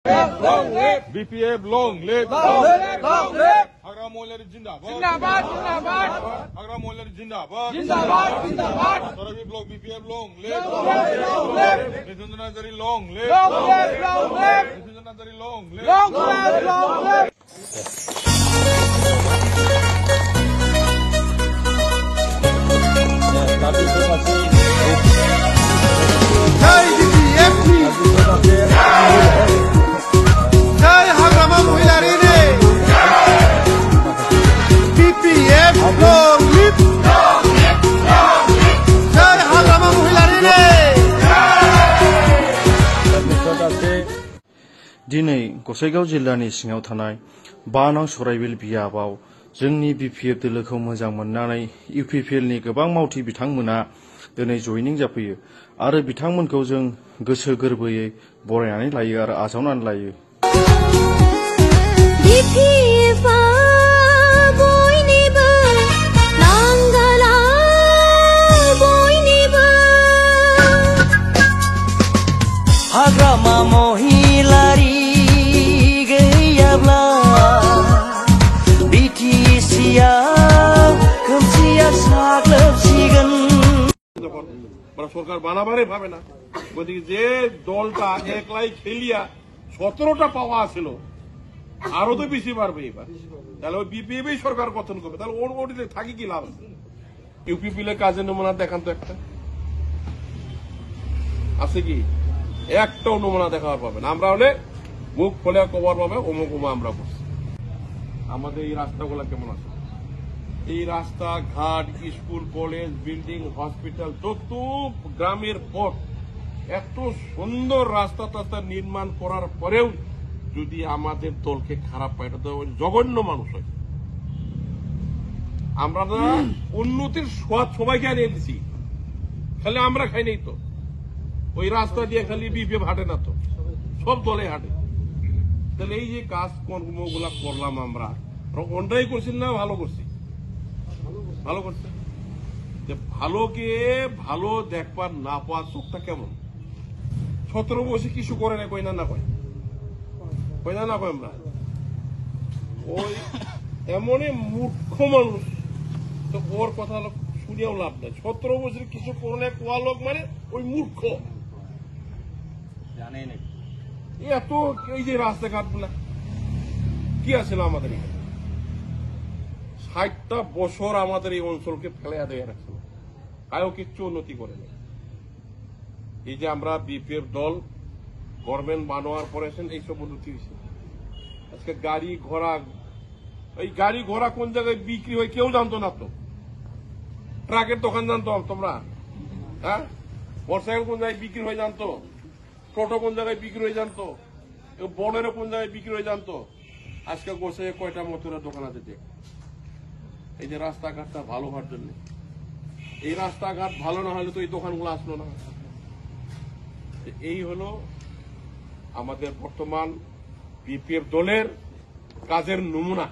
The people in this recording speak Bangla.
Long live BPF, long live. Long live, long live. Agra Mohallari Jindabad. Jindabad, Jindabad. Agra Mohallari Jindabad. Jindabad, Jindabad. Sarabi Block BPF, long live. Long live, long live. Nitendra Nazari, long live. Long live, long live. Nitendra Nazari, long live. Long live, long live. Jai BPF, Jai Hagrama Mohallari BPF, long live. Jai Hagrama Mohallari दिनै गसाइगाव जिल्लानि सिङाव थानाय 5 नं सराइबिल बियाबाव जोंनि बिपिएफ दोलोखौ मोजां मोननानै इउपिपिएलनि गोबां मावथि बिथांमोना दिनै जयनिं जाफैयो आरो बिथांमोनखौ जों गोसो गोरबोयै बरायनानै लायो आरो आजावनानै लायो। हाग्रामा महिलारि गैयाब्ला बिटिसिआव खोमसिया साग्लोबसिगोन। সরকার বানাবারে ভাবে না ওদিকে যে দলটা একলাই খেলিয়া 17টা পাওয়া ছিল আরো তো বেশি পারবে এবার তাহলে ওই বিপিএফই সরকার গঠন করবে তাহলে ওর ওটিতে থাকি কি লাভ আছে ইউপিপিএল কাজের নমুনা দেখান তো একটা আছে কি একটাও নমুনা দেখাবার পাবেন আমরা হলে মুখ খোলে কভার পাবে অমুক আমরা করছি আমাদের এই রাস্তাগুলো কেমন আছে এই রাস্তা ঘাট স্কুল কলেজ বিল্ডিং হসপিটাল যত গ্রামের পথ এত সুন্দর রাস্তা টাস্তা নির্মাণ করার পরেও যদি আমাদের দলকে খারাপ পায় এটা তো জঘন্য মানুষ হয় আমরা উন্নতির স্বাদ সবাইকে আনিয়ে দিচ্ছি খালি আমরা খাই নেই তো ওই রাস্তা দিয়ে খালি বিপিএফ হাঁটে না তো সব দলে হাঁটে তাহলে এই যে কাজ কর্মগুলা করলাম আমরা অন্যায় করছি না ভালো করছি ভালো করছে যে ভালোকে ভালো দেখবার না পাওয়ার চোখটা কেমন 17 বছর কিছু করে না কই না কয় কই না কয় আমরা ওই এমনই মূর্খ মানুষ তো ওর কথা শুনিয়াও লাভ নাই 17 বছর কিছু করে না কোয়া লোক মানে ওই মূর্খ জানেই না এত এই যে রাস্তাঘাট গুলা কি আছিল আমাদের এখানে 60টা বছর আমাদের এই অঞ্চলকে ফেলে দিয়ে রাখছিল কায়ও কিচ্ছু উন্নতি করে না এই যে আমরা বিপিএফ দল গভর্নমেন্ট বানোয়ার পরে এইসব উন্নতি হয়েছে আজকে গাড়ি ঘোড়া কোন জায়গায় বিক্রি হয় কেউ জানতো না তো ট্রাকের দোকান জানতো তোমরা হ্যাঁ মোটরসাইকেল কোন জায়গায় বিক্রি হয়ে জানতো টোটো কোন জায়গায় বিক্রি হয়ে জানতো বলেরও কোন জায়গায় বিক্রি হয়ে জানতো আজকে গোসে কয়টা মতুরা দোকান আছে দেখ এই যে রাস্তাঘাটটা ভালো হওয়ার জন্য এই রাস্তাঘাট ভালো না হলে তো এই দোকানগুলো আসলো না এই হলো আমাদের বর্তমান বিপিএফ দলের কাজের নমুনা।